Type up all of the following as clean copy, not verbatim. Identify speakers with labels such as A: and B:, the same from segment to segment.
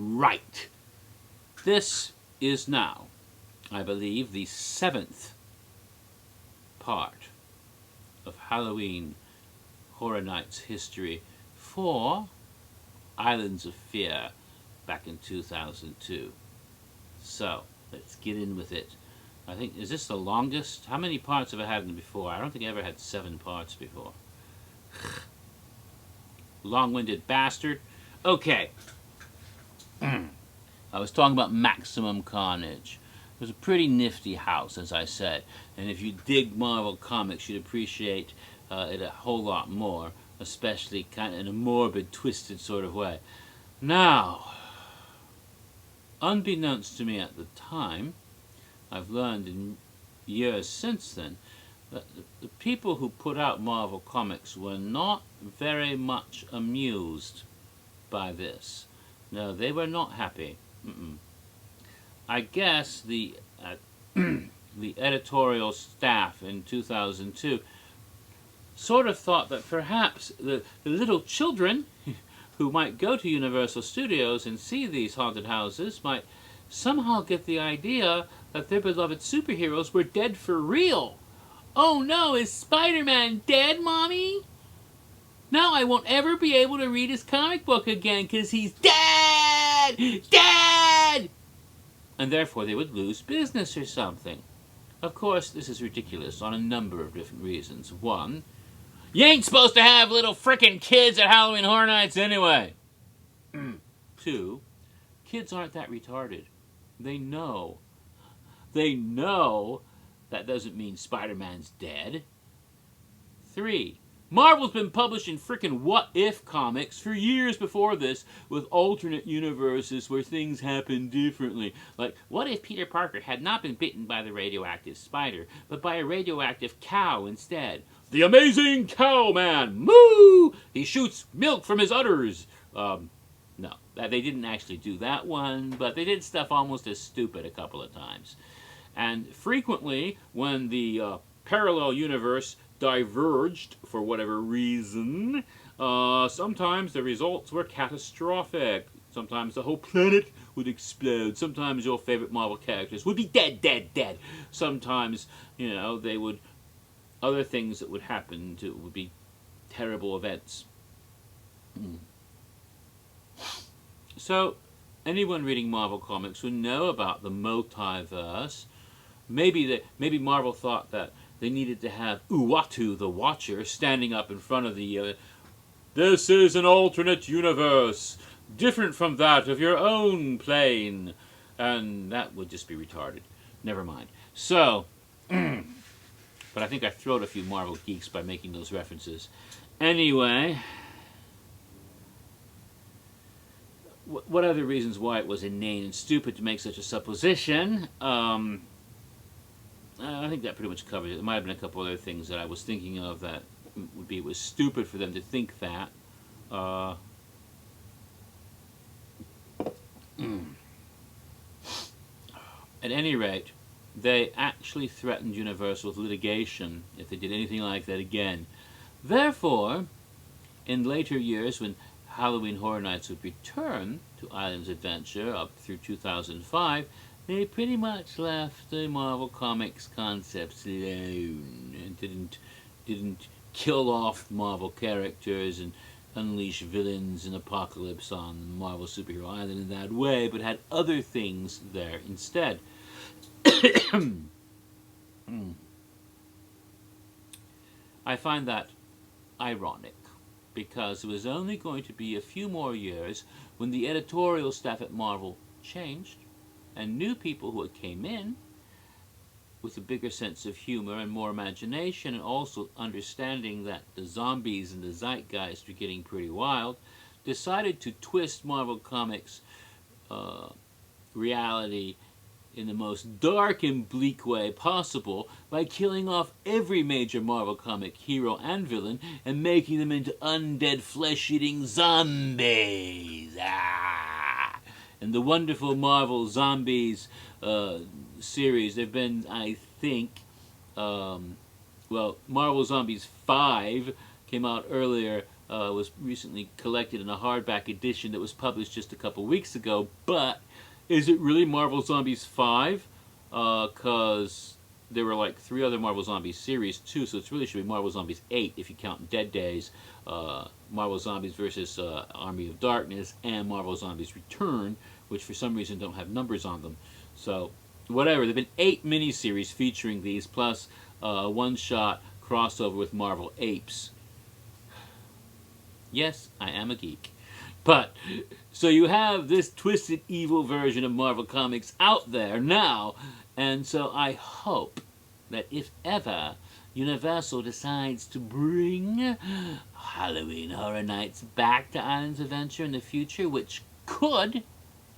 A: Right. This is now, I believe, the 7th part of Halloween Horror Nights history for Islands of Fear back in 2002. So, let's get in with it. I think, is this the longest? How many parts have I had before? I don't think I ever had 7 parts before. Long-winded bastard. Okay. I was talking about Maximum Carnage. It was a pretty nifty house, as I said. And if you dig Marvel Comics, you'd appreciate it a whole lot more, especially kind of in a morbid, twisted sort of way. Now, unbeknownst to me at the time, I've learned in years since then, that the people who put out Marvel Comics were not very much amused by this. No, they were not happy. I guess the the editorial staff in 2002 sort of thought that perhaps the little children who might go to Universal Studios and see these haunted houses might somehow get the idea that their beloved superheroes were dead for real. Oh no, is Spider-Man dead, Mommy? Now I won't ever be able to read his comic book again because he's dead! Dead! And therefore they would lose business or something. Of course, this is ridiculous on a number of different reasons. One, you ain't supposed to have little frickin' kids at Halloween Horror Nights anyway. Two, kids aren't that retarded. They know. They know that doesn't mean Spider-Man's dead. 3, Marvel's been publishing frickin' what-if comics for years before this with alternate universes where things happen differently. Like, what if Peter Parker had not been bitten by the radioactive spider, but by a radioactive cow instead? The Amazing Cow Man! Moo! He shoots milk from his udders. No, they didn't actually do that one, but they did stuff almost as stupid a couple of times. And frequently, when the parallel universe diverged for whatever reason, sometimes the results were catastrophic. Sometimes the whole planet would explode. Sometimes your favorite Marvel characters would be dead, dead, dead. Sometimes, you know, they would... other things that would happen would be terrible events. So, anyone reading Marvel Comics would know about the multiverse. Maybe Marvel thought that they needed to have Uatu, the Watcher, standing up in front of the... this is an alternate universe, different from that of your own plane. And that would just be retarded. Never mind. So, but I think I throwed a few Marvel geeks by making those references. Anyway, what other reasons why it was inane and stupid to make such a supposition? I think that pretty much covers it. There might have been a couple other things that I was thinking of that would be, it was stupid for them to think that. At any rate, they actually threatened Universal with litigation if they did anything like that again. Therefore, in later years when Halloween Horror Nights would return to Islands Adventure up through 2005, they pretty much left the Marvel Comics concepts alone and didn't kill off Marvel characters and unleash villains and apocalypse on the Marvel Superhero Island in that way, but had other things there instead. I find that ironic, because it was only going to be a few more years when the editorial staff at Marvel changed, and new people who came in with a bigger sense of humor and more imagination, and also understanding that the zombies and the zeitgeist were getting pretty wild, decided to twist Marvel Comics' reality in the most dark and bleak way possible by killing off every major Marvel comic hero and villain and making them into undead flesh-eating zombies. And the wonderful Marvel Zombies series, they've been, I think, well, Marvel Zombies 5 came out earlier was recently collected in a hardback edition that was published just a couple weeks ago. But is it really Marvel Zombies 5? Because there were like 3 other Marvel Zombies series too, so it really should be Marvel Zombies 8 if you count Dead Days, Marvel Zombies versus Army of Darkness, and Marvel Zombies Return, which for some reason don't have numbers on them. So whatever, there have been 8 miniseries featuring these, plus a one-shot crossover with Marvel Apes. Yes, I am a geek. But, so you have this twisted evil version of Marvel Comics out there now, and so I hope that if ever Universal decides to bring Halloween Horror Nights back to Islands Adventure in the future, which could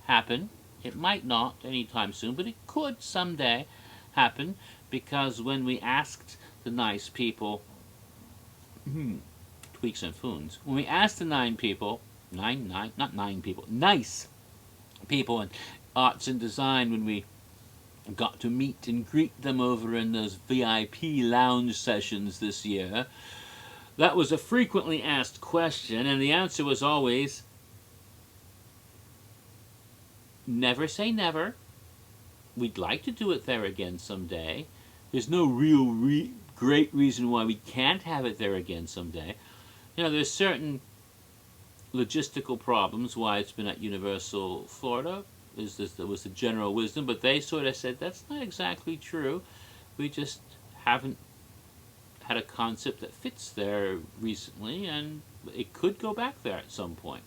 A: happen, it might not anytime soon, but it could someday happen, because when we asked the nice people, Tweaks and Foons, when we asked the nice people in arts and design, when we got to meet and greet them over in those VIP lounge sessions this year, that was a frequently asked question, and the answer was always, never say never. We'd like to do it there again someday. There's no real great reason why we can't have it there again someday. You know, there's certain logistical problems why it's been at Universal Florida. That was the general wisdom, but they sort of said that's not exactly true. We just haven't had a concept that fits there recently, and it could go back there at some point.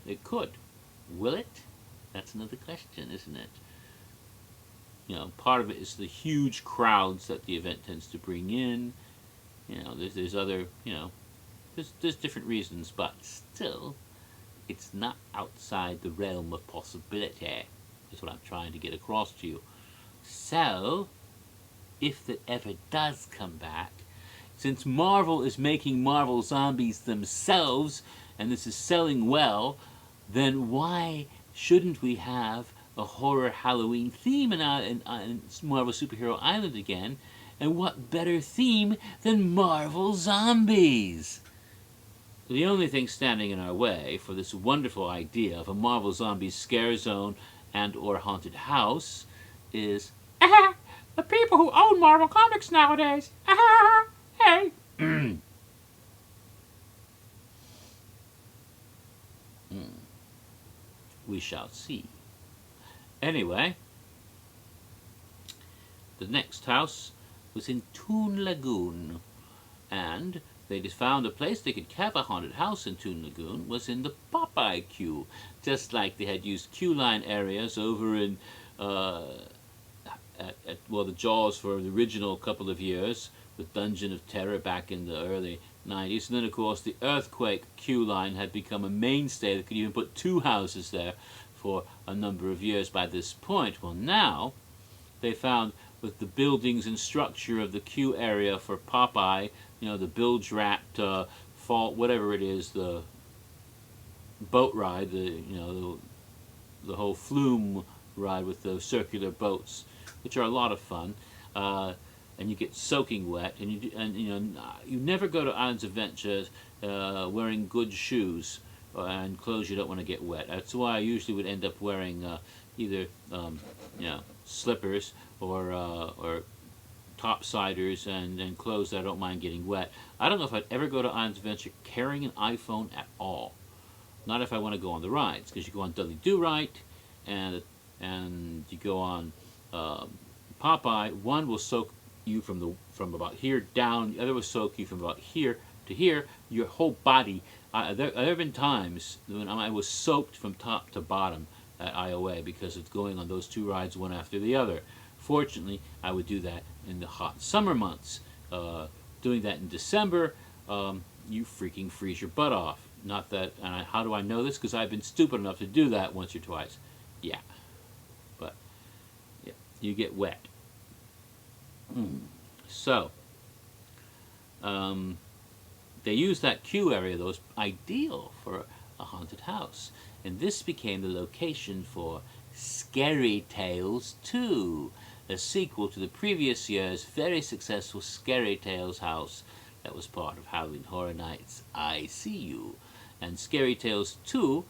A: It could. Will it? That's another question, isn't it? You know, part of it is the huge crowds that the event tends to bring in. You know, there's other, you know, there's different reasons, but still, it's not outside the realm of possibility, is what I'm trying to get across to you. So, if that ever does come back, since Marvel is making Marvel Zombies themselves, and this is selling well, then why shouldn't we have a horror Halloween theme in Marvel Superhero Island again? And what better theme than Marvel Zombies? The only thing standing in our way for this wonderful idea of a Marvel Zombies scare zone and or haunted house is the people who own Marvel Comics nowadays. Hey. We shall see. Anyway, the next house was in Toon Lagoon, and they just found a place they could have a haunted house in Toon Lagoon was in the Popeye queue, just like they had used queue line areas over in the Jaws for the original couple of years with Dungeon of Terror back in the early 90s. And then, of course, the Earthquake queue line had become a mainstay that could even put 2 houses there for a number of years by this point. Well, now they found with the buildings and structure of the queue area for Popeye, you know, the bilge rat fault, whatever it is, the boat ride, the whole flume ride with the circular boats, which are a lot of fun, and you get soaking wet, and you never go to Islands Adventures wearing good shoes and clothes you don't want to get wet. That's why I usually would end up wearing either slippers or topsiders and clothes that I don't mind getting wet. I don't know if I'd ever go to Islands Adventure carrying an iPhone at all. Not if I want to go on the rides, because you go on Dudley Do-Right and you go on Popeye. One will soak you from about here down. The other will soak you from about here to here. Your whole body. There have been times when I was soaked from top to bottom at IOA because of going on those 2 rides one after the other. Fortunately, I would do that in the hot summer months. Doing that in December, you freaking freeze your butt off. Not that, and how do I know this? Because I've been stupid enough to do that once or twice. Yeah. But, yeah, you get wet. So, they used that queue area, though, as ideal for a haunted house. And this became the location for Scary Tales 2, a sequel to the previous year's very successful Scary Tales house That was part of Halloween Horror Nights' I See You. And Scary Tales 2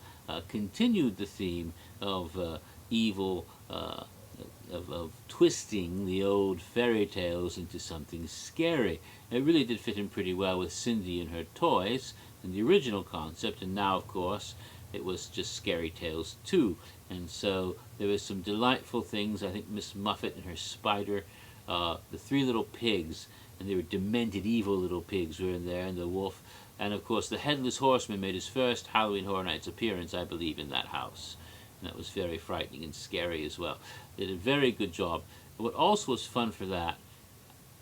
A: continued the theme of evil, of twisting the old fairy tales into something scary. It really did fit in pretty well with Cindy and her toys and the original concept, and now, of course, it was just Scary Tales 2. And so there was some delightful things. I think Miss Muffet and her spider, the three little pigs, and they were demented, evil little pigs were in there, and the wolf. And, of course, the Headless Horseman made his first Halloween Horror Nights appearance, I believe, in that house. And that was very frightening and scary as well. They did a very good job. What also was fun for that,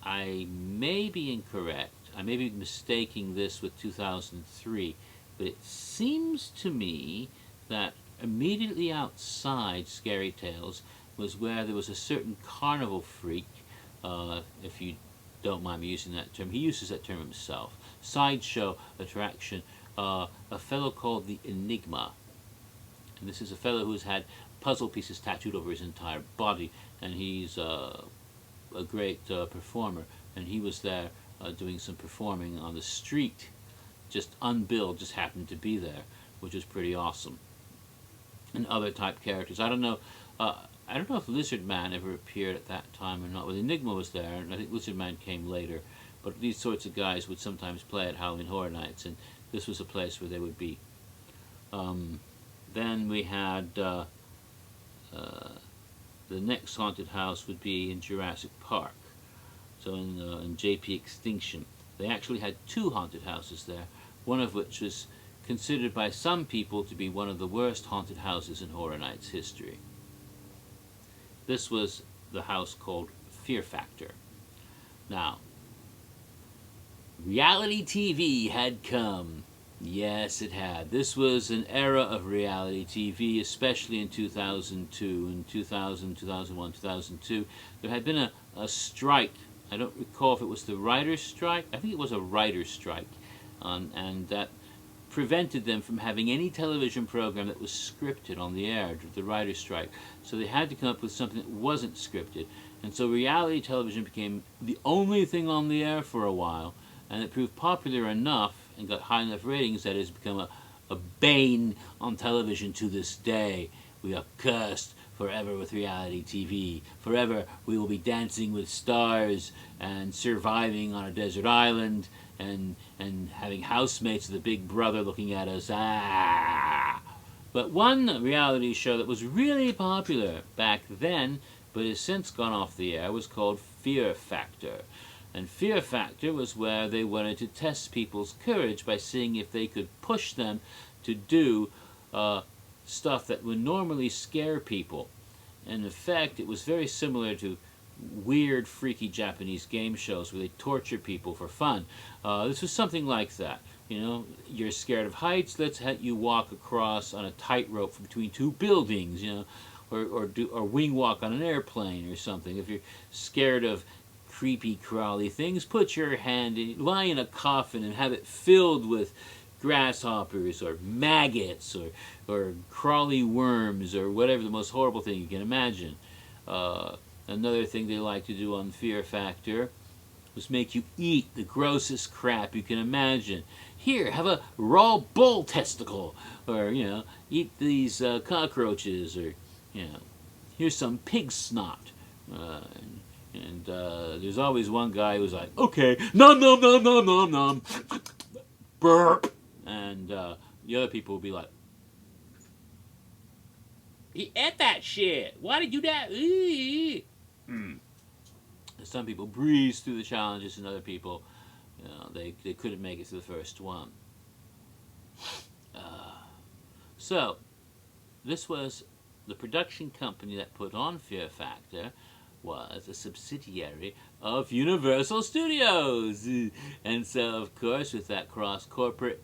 A: I may be incorrect, I may be mistaking this with 2003, but it seems to me that immediately outside Scary Tales was where there was a certain carnival freak, if you don't mind me using that term. He uses that term himself. Sideshow attraction, a fellow called the Enigma. And this is a fellow who's had puzzle pieces tattooed over his entire body, and he's a great performer. And he was there doing some performing on the street, just unbilled, just happened to be there, which was pretty awesome. And other type characters. I don't know if Lizard Man ever appeared at that time or not. Well, Enigma was there, and I think Lizard Man came later. But these sorts of guys would sometimes play at Halloween Horror Nights, and this was a place where they would be. Then we had the next haunted house would be in Jurassic Park. So in JP Extinction. They actually had two haunted houses there, one of which was considered by some people to be one of the worst haunted houses in Horror Nights history. This was the house called Fear Factor. Now, reality TV had come. Yes, it had. This was an era of reality TV, especially in 2002, in 2000, 2001, 2002. There had been a strike. I don't recall if it was the writer's strike. I think it was a writer's strike. And that prevented them from having any television program that was scripted on the air, the writer's strike. So they had to come up with something that wasn't scripted. And so reality television became the only thing on the air for a while, and it proved popular enough and got high enough ratings that it has become a bane on television to this day. We are cursed forever with reality TV. Forever we will be dancing with stars and surviving on a desert island and having housemates with a big brother looking at us. But one reality show that was really popular back then, but has since gone off the air, was called Fear Factor. And Fear Factor was where they wanted to test people's courage by seeing if they could push them to do stuff that would normally scare people. And in effect, it was very similar to weird, freaky Japanese game shows where they torture people for fun. This was something like that. You know, you're scared of heights, let's have you walk across on a tightrope between two buildings, you know, or wing walk on an airplane or something. If you're scared of creepy, crawly things, put your hand in, lie in a coffin and have it filled with grasshoppers or maggots or crawly worms or whatever the most horrible thing you can imagine. Another thing they like to do on Fear Factor was make you eat the grossest crap you can imagine. Here, have a raw bull testicle, or, you know, eat these cockroaches, or, you know, here's some pig snot. And there's always one guy who's like, okay, nom nom nom nom nom nom, burp. And the other people will be like, he ate that shit. Why did you do that? Some people breeze through the challenges, and other people, you know, they couldn't make it through the first one. So, this was the production company that put on Fear Factor. Was a subsidiary of Universal Studios. And so, of course, with that cross-corporate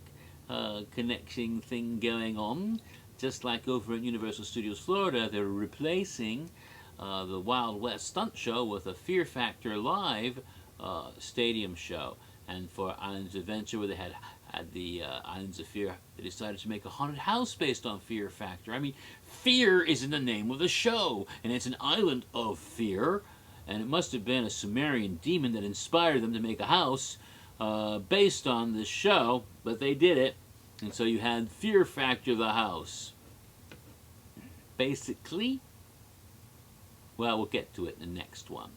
A: connection thing going on, just like over at Universal Studios Florida, they're replacing the Wild West stunt show with a Fear Factor Live stadium show. And for Islands of Adventure, where they had the Islands of Fear, they decided to make a haunted house based on Fear Factor. I mean, fear is in the name of the show, and it's an island of fear, and it must have been a Sumerian demon that inspired them to make a house based on this show, but they did it, and so you had Fear Factor the House. Basically, well, we'll get to it in the next one.